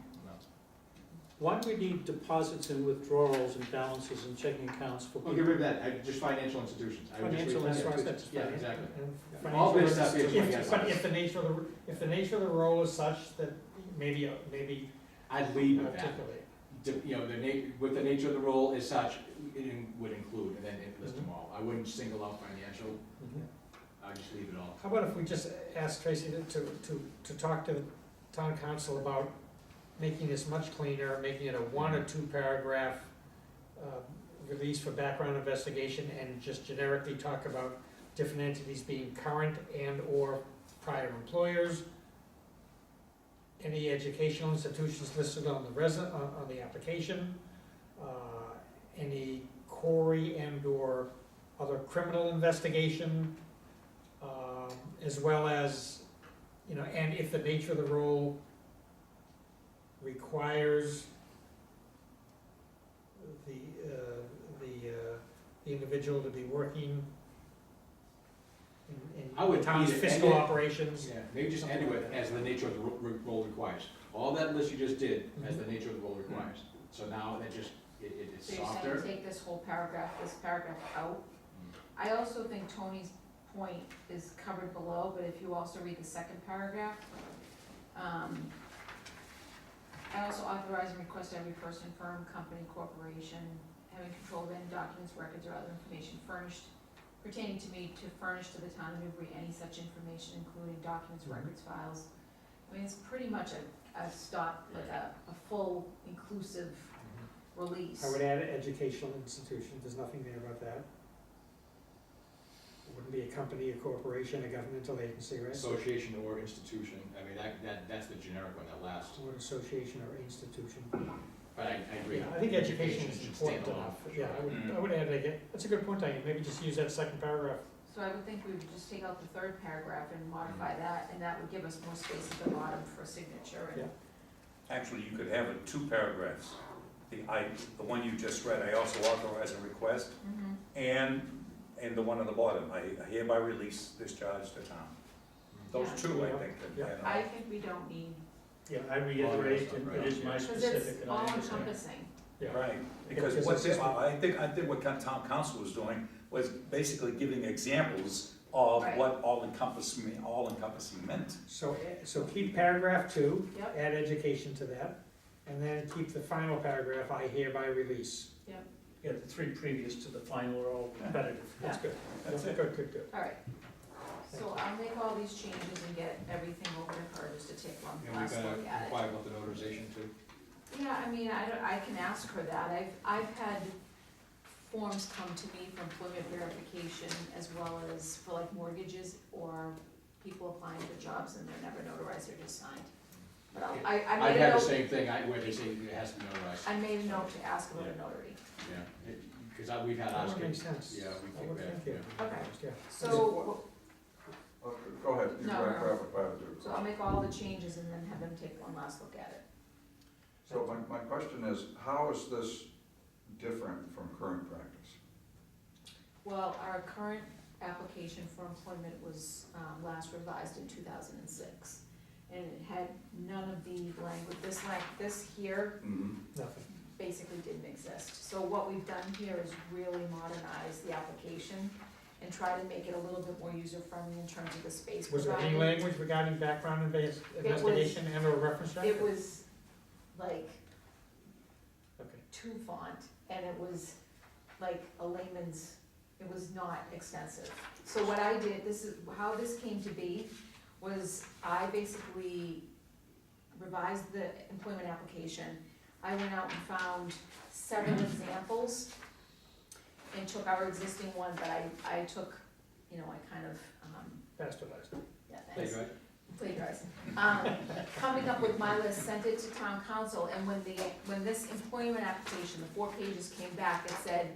Why do we need deposits and withdrawals and balances and checking accounts for Well, people? get rid of that, just financial institutions. I would just Financial leave it That's in why I there. said. Yeah, exactly. And All this financial stuff is institutions. what But gets if the nature of the role is such that maybe I'd leave with that. articulate. With the nature of the role as such, it would include, and then it list them all. I wouldn't single out financial, I'd just leave it all. How about if we just ask Tracy to talk to the town council about making this much cleaner, making it a 1 or 2 paragraph release for background investigation, and just generically talk about different entities being current and or prior employers, any educational institutions listed on the application, any Corey and or other criminal investigation, as well as, and if the nature of the role requires the individual to be working I would in town's either fiscal end it- operations. Yeah, maybe just end it with, as the nature of the role requires. All that list you just did, as the nature of the role requires. So now that just, it's So you're softer. saying take this whole paragraph, out? I also think Tony's point is covered below, but if you also read the second paragraph, I also authorize and request every person, firm, company, corporation, having control of any documents, records, or other information furnished pertaining to me to furnish to the town of Newbury any such information, including documents, records, files. It's pretty much a stop, like a full inclusive release. I would add educational institution, there's nothing there about that. It wouldn't be a company, a corporation, a governmental agency, right? Association or institution, that's the generic one, that last. Or an association or institution. But I agree. Yeah, I think education is should stand important alone, enough, for yeah, sure. I would add, that's a good point, Diane, maybe just use that second paragraph. So I would think we would just take out the third paragraph and modify that, and that would give us more space at the bottom for signature and. Yeah. Actually, you could have it 2 paragraphs. The one you just read, I also authorize a request, and the one on the bottom, I hereby release, discharge the town. Those Yeah. 2, I think, Yeah. I think we don't need, Yeah, I reiterate, it is my because specific, it's and all I understand. encompassing. Yeah. Right, because Because what's, it's- I think what town council was doing was basically giving examples of Right. what all encompassing meant. So keep paragraph 2, Yep. add education to that, and then keep the final paragraph, I hereby release. Yeah, the 3 previous to the final are all competitive. That's good. That's it. Good. All right. So I'll make all these changes and get everything over to her just to take one And we last gotta look at it. comply with the notarization too. Yeah, I can ask her that. I've had forms come to me for employment verification as well as for like mortgages or people applying for jobs and they're never notarized, they're just signed. But I I've made a had the note, same thing, where they say it has to be notarized, I made a note to ask about a notary. yeah, because we've had That ours would get, make sense. yeah, we That think would, that, thank you. yeah. Okay, Yeah. so, Go ahead, you No, grab no. a do. so I'll make all the changes and then have them take one last look at it. So my question is, how is this different from current practice? Well, our current application for employment was last revised in 2006. And it had none of the language, this here Nothing. basically didn't exist. So what we've done here is really modernize the application and try to make it a little bit more user-friendly in terms of the space Was there provided. any language regarding background investigation and or reference check? It was like Okay. 2 font, and it was like a layman's, it was not extensive. So what I did, this is, how this came to be, was I basically revised the employment application, I went out and found several examples and took our existing one, but I took, you know, I kind of, Bastardized. yeah, There thanks. you go. Plagiarized. Coming up with my list, sent it to town council, and when this employment application, the 4 pages came back, it said,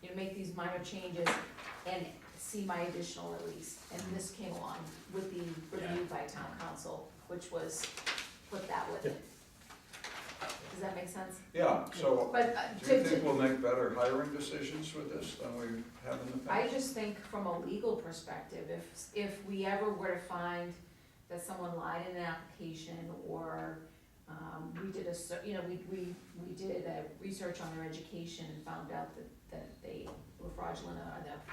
you know, make these minor changes and see my additional release. And this came along with the review by town council, which was put that with it. Does that make sense? Yeah, so But do you think we'll make better hiring decisions with this than we have in the I past? just think from a legal perspective, if we ever were to find that someone lied in an application, or, we did we did a research on their education and found out that they were fraudulent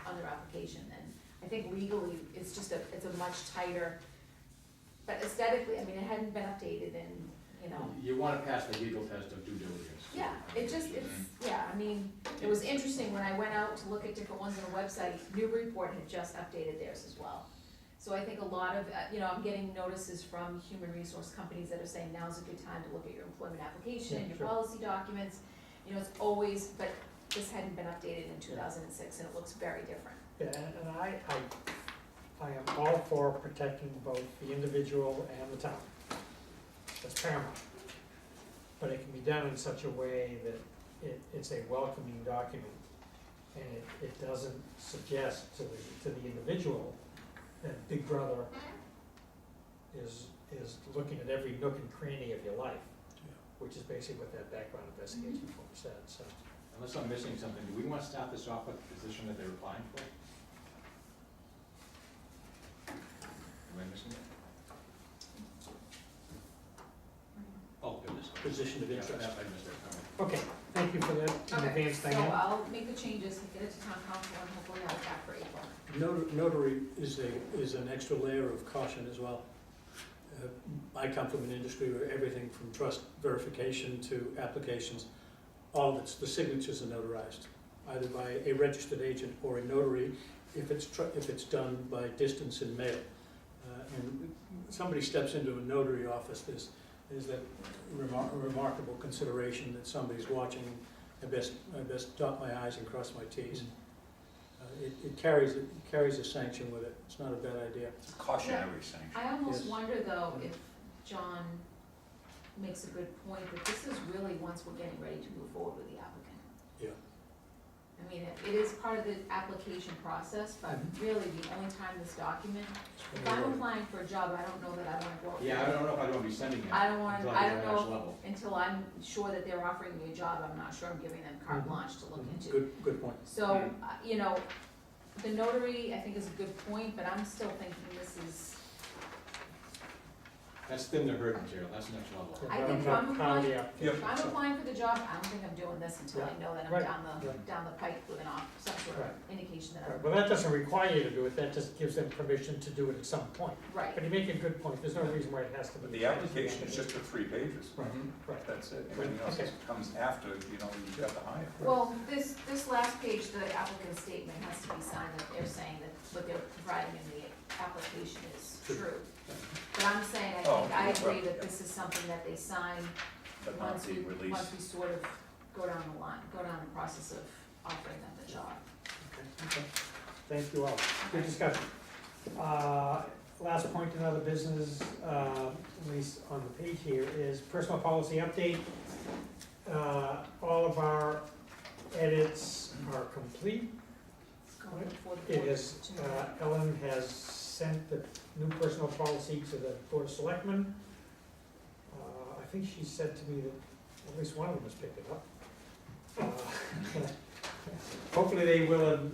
on their application, then I think legally, it's a much tighter, but aesthetically, I mean, it hadn't been updated in, you know. You wanna pass the legal test of due diligence. Yeah, I mean, it was interesting, when I went out to look at different ones on the website, Newburyport had just updated theirs as well. So I think a lot of, I'm getting notices from human resource companies that are saying now's a good time to look at your employment application, Yeah, your sure. policy documents. You know, it's always, but this hadn't been updated in 2006, and it looks very different. Yeah, and I am all for protecting both the individual and the town. That's paramount. But it can be done in such a way that it's a welcoming document, and it doesn't suggest to the individual that Big Brother is looking at every nook and cranny of your life, which is basically what that background investigation form said, so. Unless I'm missing something, do we wanna start this off with the position that they're applying for? Am I missing it? Oh, goodness. Position of Yeah, interest. I missed it, all right. Okay, thank you for that in advance, So Diane. I'll make the changes, get it to town council, and hopefully have it back for April. Notary is an extra layer of caution as well. I come from an industry where everything from trust verification to applications, all of the signatures are notarized, either by a registered agent or a notary, if it's done by distance in mail. And somebody steps into a notary office, there's that remarkable consideration that somebody's watching. I best dot my i's and cross my t's. It carries a sanction with it. It's not a bad idea. It's a cautionary sanction. I almost Yes. wonder though if John makes a good point, that this is really once we're getting ready to move forward with the applicant. Yeah. I mean, it is part of the application process, but really the only time this document, if I'm applying for a job, I don't know that I wanna go. Yeah, I don't know if I wanna be sending it. I don't wanna, until I get don't to the next know, level. until I'm sure that they're offering me a job, I'm not sure I'm giving them carte Mhm. blanche to look into. Good point. So, the notary, I think, is a good point, but I'm still thinking this is, That's thin to herd material, that's next level. I But think not I'm proud of the if application, I'm so. applying for the job, I don't think I'm doing this until I know that I'm Right, down the pike with some sort of Right. indication that Right, I'm, well, that doesn't require you to do it, that just gives them permission to do it at some point. right. But you make a good point, there's no reason why it has to be. But the application is just for 3 pages. Right, right. That's it. Everything else Okay. comes after, you've got to hire. Well, this last page, the applicant statement has to be signed, that they're saying that what they're providing in the application is true. But I'm saying, I agree that this is something that they sign But not once the we release. sort of go down the process of offering them the job. Okay. Thank you all, good discussion. Last point in other business, at least on the page here, is personal policy update. All of our edits are complete. Going before the It board is, tomorrow. Ellen has sent the new personal policy to the Board of Selectmen. I think she said to me that at least one of them has picked it up. Hopefully they will have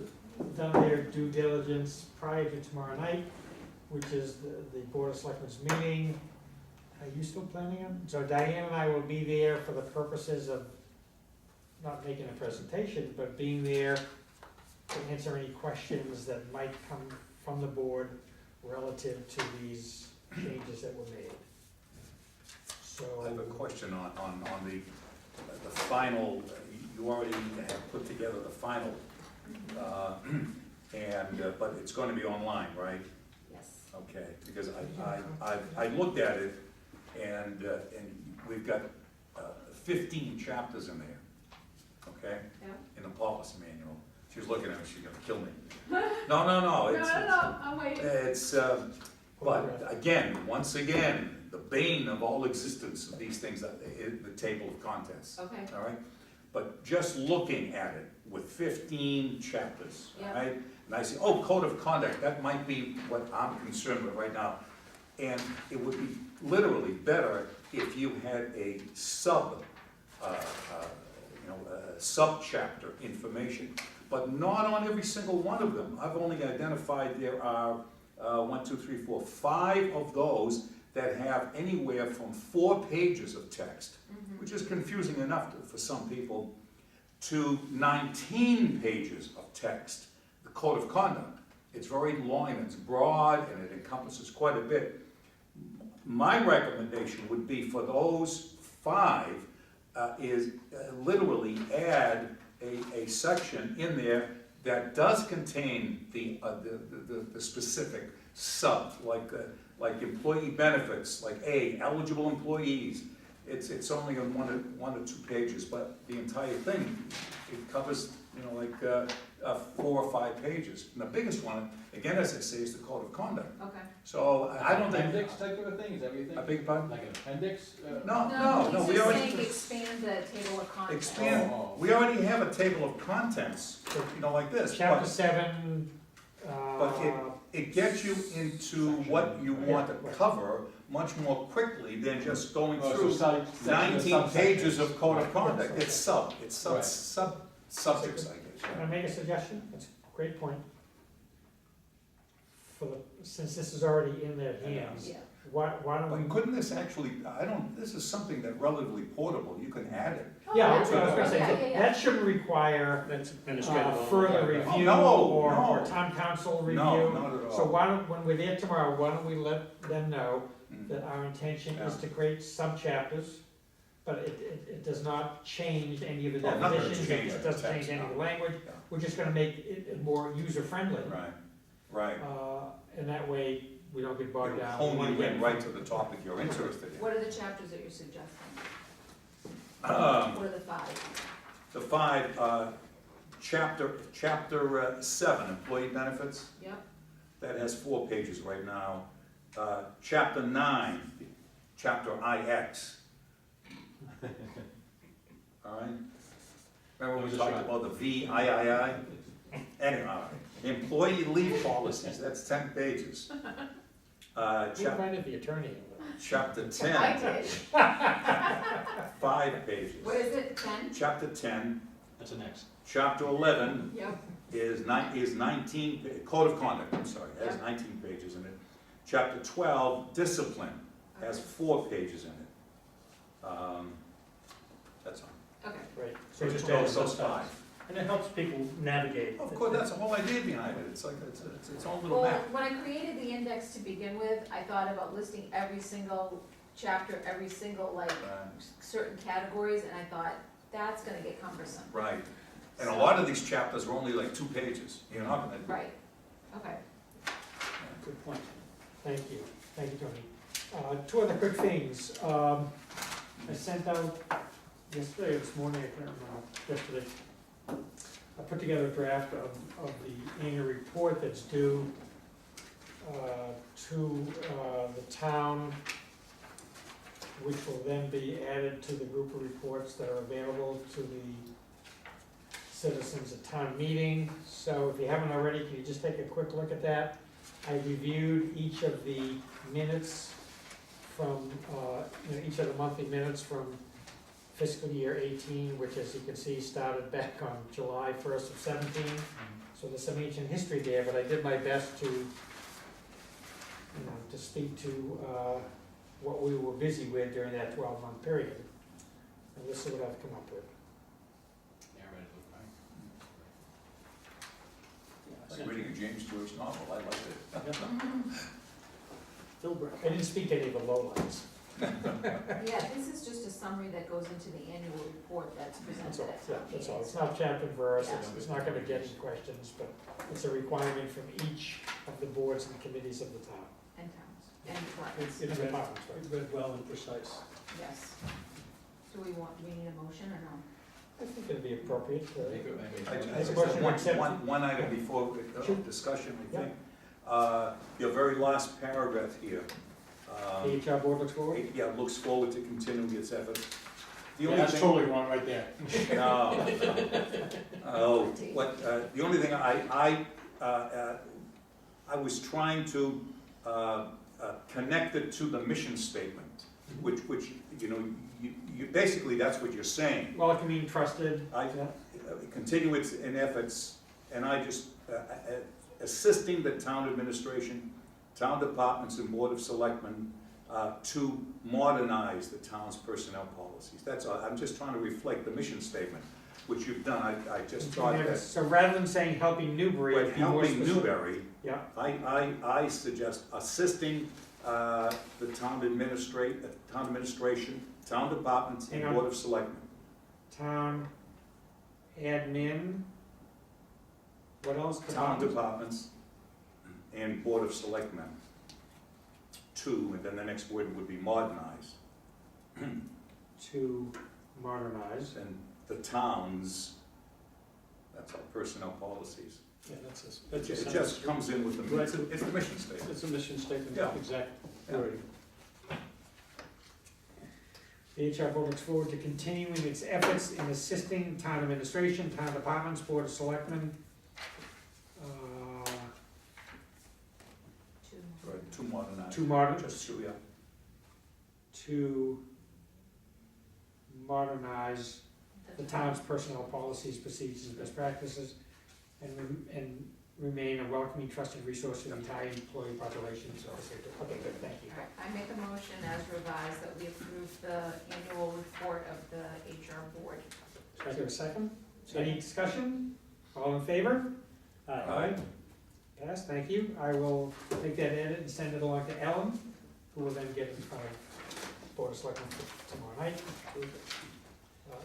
done their due diligence prior to tomorrow night, which is the Board of Selectmen's meeting. Are you still planning on? So Diane and I will be there for the purposes of not making a presentation, but being there to answer any questions that might come from the board relative to these changes that were made. So. I have a question on the final, you already have put together the final, but it's going to be online, right? Yes. Okay, because I looked at it, and we've got 15 chapters in there, okay? Yeah. In the policy manual. She's looking at me, she's gonna kill me. No, No, it's, I'm waiting. but again, once again, the bane of all existence of these things, is the table of contents, Okay, all right? But just looking at it with 15 chapters, all Yeah. right? And I say, oh, code of conduct, that might be what I'm concerned with right now. And it would be literally better if you had a sub-chapter information, but not on every single one of them. I've only identified there are 5 of those that have anywhere from 4 pages of text, which is confusing enough for some people, to 19 pages of text. The code of conduct, it's very long and it's broad and it encompasses quite a bit. My recommendation would be for those 5 is literally add a section in there that does contain the specific sub, like employee benefits, like eligible employees. It's only on 1 or 2 pages, but the entire thing, it covers, 4 or 5 pages. And the biggest one, again, as I say, is the code of conduct. okay. So I don't think. Appendix type of a thing, is that what you think? I beg your pardon? Like an appendix? No, He's we just already. saying expand the table of contents. Expand, Oh. we already have a table of contents, like this, Chapter but 7, it gets you into what you want to cover much more quickly than just going Oh, so through section to 19 subsection. pages of code of Right. conduct. It's Right. subjects, I guess. Can I make a suggestion? That's a great point. Since this is already in their hands, Yeah, why don't we? But couldn't this actually, this is something that relatively portable, you can add it. Yeah, I Oh, was gonna say, yeah. that shouldn't require That's administrative. further Yeah. review Oh, no, or no. town council review. No, not at all. So why don't, when we're there tomorrow, why don't we let them know Mm. that our intention is Yeah. to create sub-chapters, but it does not change any of the Oh, not gonna definitions, change it the doesn't change text, any of no. the language. Yeah. We're just gonna make it more user-friendly. Right. And that way, we don't get bogged It'll down. hone We wanna you get in right to the topic you're interested in. what are the chapters that you're suggesting? Um, What are the 5? The 5, chapter 7, employee benefits, Yep, that has 4 pages right now. Chapter 9, chapter IX. All right? Remember we talked about the VIII? Anyway, employee leave policies, that's 10 pages. We invited the attorney. Chapter I 10, did. 5 pages. What is it, 10? Chapter 10, That's the next. chapter 11 Yep, is 19, code of conduct, I'm sorry, has Yeah. 19 pages in it. Chapter 12, discipline, has okay, 4 pages in it. That's all. okay. Right. So just Those add those 5. And it helps people navigate. Of course, that's the whole idea behind it, it's like, it's its own little Well, map. when I created the index to begin with, I thought about listing every single chapter, every single, like, certain categories, and I thought, that's gonna get cumbersome. Right, and a lot of these chapters are only like 2 pages, you're not gonna. Right, okay. Good point. Thank you, Tony. 2 other quick things. I sent out yesterday or this morning, I can't remember, yesterday. I put together a draft of the annual report that's due to the town, which will then be added to the group of reports that are available to the citizens at town meeting. So if you haven't already, can you just take a quick look at that? I reviewed each of the minutes from, each of the monthly minutes from fiscal year 18, which, as you can see, started back on July 1st of 17. So there's some ancient history there, but I did my best to speak to what we were busy with during that 12-month period. And this is what I've come up with. Yeah, I read it, Like reading a James Joyce novel, I liked it. Phil Brown. I didn't speak to any of the lowlights. Yeah, this is just a summary that goes into the annual report that's That's presented all, at yeah, town that's all. meetings. It's not chapter and verse, Yeah. it's not gonna get any questions, but it's a requirement from each of the boards and committees of the town. And towns, and departments, And departments, right? It's read well and precise. yes. Do we need a motion or no? I think it'd be appropriate. I As a just question, have one, accept- one item before Sure. discussion, I Yeah. think. Your very last paragraph here. The HR board looks forward. Yeah, looks forward to continuing its efforts. The Yeah, only that's thing, totally wrong right there. no. Oh, what, the only thing I was trying to connect it to the mission statement, which, you know, you, basically, that's what you're saying. Well, it can mean trusted. I, Yeah. continue its in efforts, and I just, assisting the town administration, town departments and board of selectmen, to modernize the town's personnel policies. That's all, I'm just trying to reflect the mission statement, which you've done, I just thought that. So rather than saying helping Newbury, But it'd be more helping specific. Newbury, Yeah, I suggest assisting, the town administration, town departments and Hang on. board of selectmen. town admin. What else? Town departments and board of selectmen. Two, and then the next word would be modernize. To modernize. And the towns, that's our personnel policies. Yeah, that's It just comes in with the, it's the mission statement. It's a mission statement, Yeah. exact Yeah. wording. The HR board looks forward to continuing its efforts in assisting town administration, town departments, board of selectmen. Right, to modernize. To modern, Just to, yeah. to modernize the town's personnel policies, procedures, and best practices, and remain a welcoming, trusted resource to the entire employee population. So, okay, good, thank you. Alright, I make a motion as revised that we approve the annual report of the HR board. Is there a second? Any discussion? All in favor? Aye. Yes, thank you. I will take that edit and send it along to Ellen, who will then get it in front of Board of Selectmen for tomorrow night.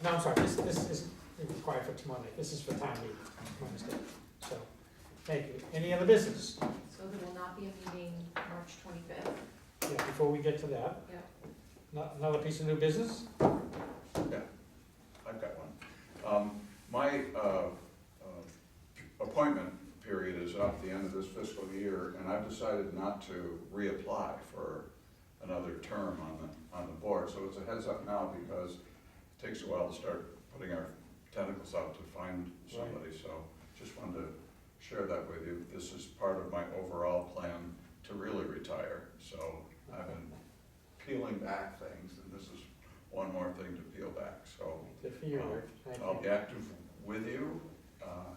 No, I'm sorry, this isn't required for tomorrow night, this is for town meeting, my mistake. So, thank you. Any other business? So there will not be a meeting March 25th. Yeah, before we get to that. Yeah. Another piece of new business? Yeah, I've got one. My appointment period is up at the end of this fiscal year, and I've decided not to reapply for another term on the board. So it's a heads up now, because it takes a while to start putting our tentacles out to find somebody. So just wanted to share that with you. This is part of my overall plan to really retire. So I've been peeling back things, and this is one more thing to peel back. So Good for you, Rick. Thank I'll you. be active with you.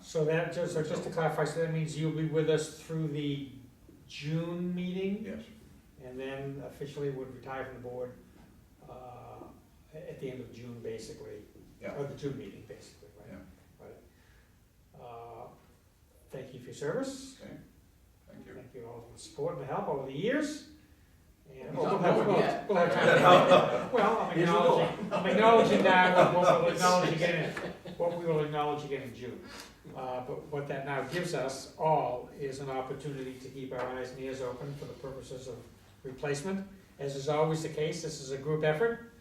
So that, just to clarify, so that means you'll be with us through the June meeting? Yes, And then officially would retire from the board at the end of June, basically, yeah, or the June meeting, basically, right? yeah, Right. Thank you for your service. okay, thank you. Thank you all for the support and the help over the years. And He's not we'll have, going yet. we'll have time. Well, I'm acknowledging now what we'll acknowledge again in June. But what that now gives us all is an opportunity to keep our eyes and ears open for the purposes of replacement. As is always the case, this is a group effort.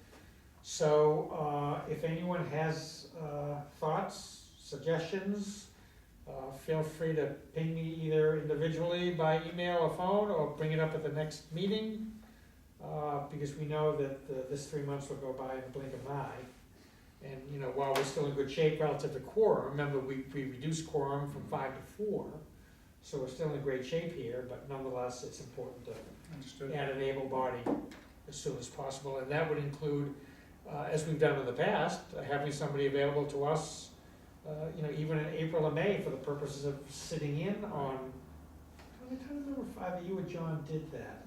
So, if anyone has, thoughts, suggestions, feel free to ping me either individually by email or phone, or bring it up at the next meeting. Because we know that, this 3 months will go by in the blink of an eye. And, you know, while we're still in good shape relative to quorum, remember, we reduced quorum from 5 to 4. So we're still in great shape here, but nonetheless, it's important to Understood. add an able body as soon as possible. And that would include, as we've done in the past, having somebody available to us, you know, even in April or May for the purposes of sitting in on, I'm trying to remember if either you or John did that.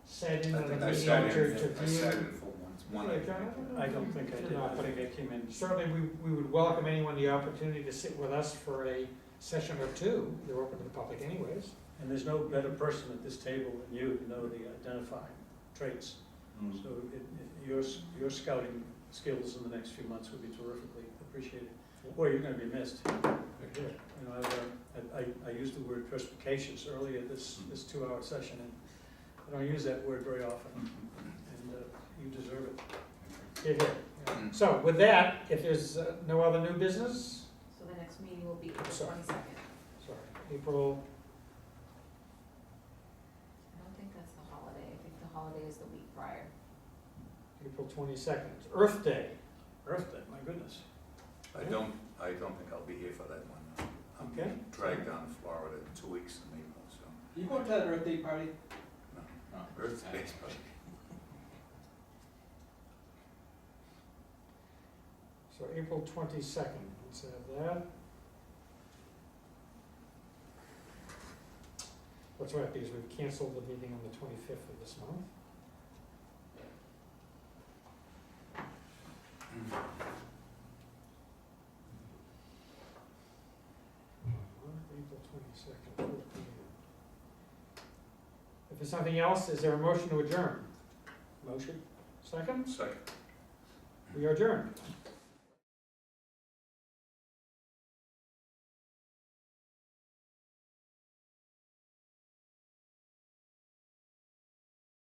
Sat in I on a think I meeting sat to in, I view. sat in for one. Yeah, John, I don't think I did, I think I came in. Certainly, we would welcome anyone the opportunity to sit with us for a session or two. They're open to the public anyways. And there's no better person at this table than you to know the identifying traits. Mm. So your scouting skills in the next few months would be terrifically appreciated. Boy, you're gonna be missed. You know, I used the word perspicacious earlier this 2-hour session, and I don't use that word very often, and you deserve it. Here, here. So with that, if there's no other new business, So the next meeting will be April Sorry. 22nd. sorry, April, I don't think that's the holiday, I think the holiday is the week prior. April 22nd, Earth Day. Earth Day, my goodness. I don't think I'll be here for that one. I'm Okay. dragged down to Florida in 2 weeks in April, so. You going to that Earth Day party? No. No. Earth Day's probably. So April 22nd, let's have that. That's right, because we've canceled the meeting on the 25th of this month. April 22nd, 4 p.m. If there's nothing else, is there a motion to adjourn? Motion? Second? Second. We are adjourned.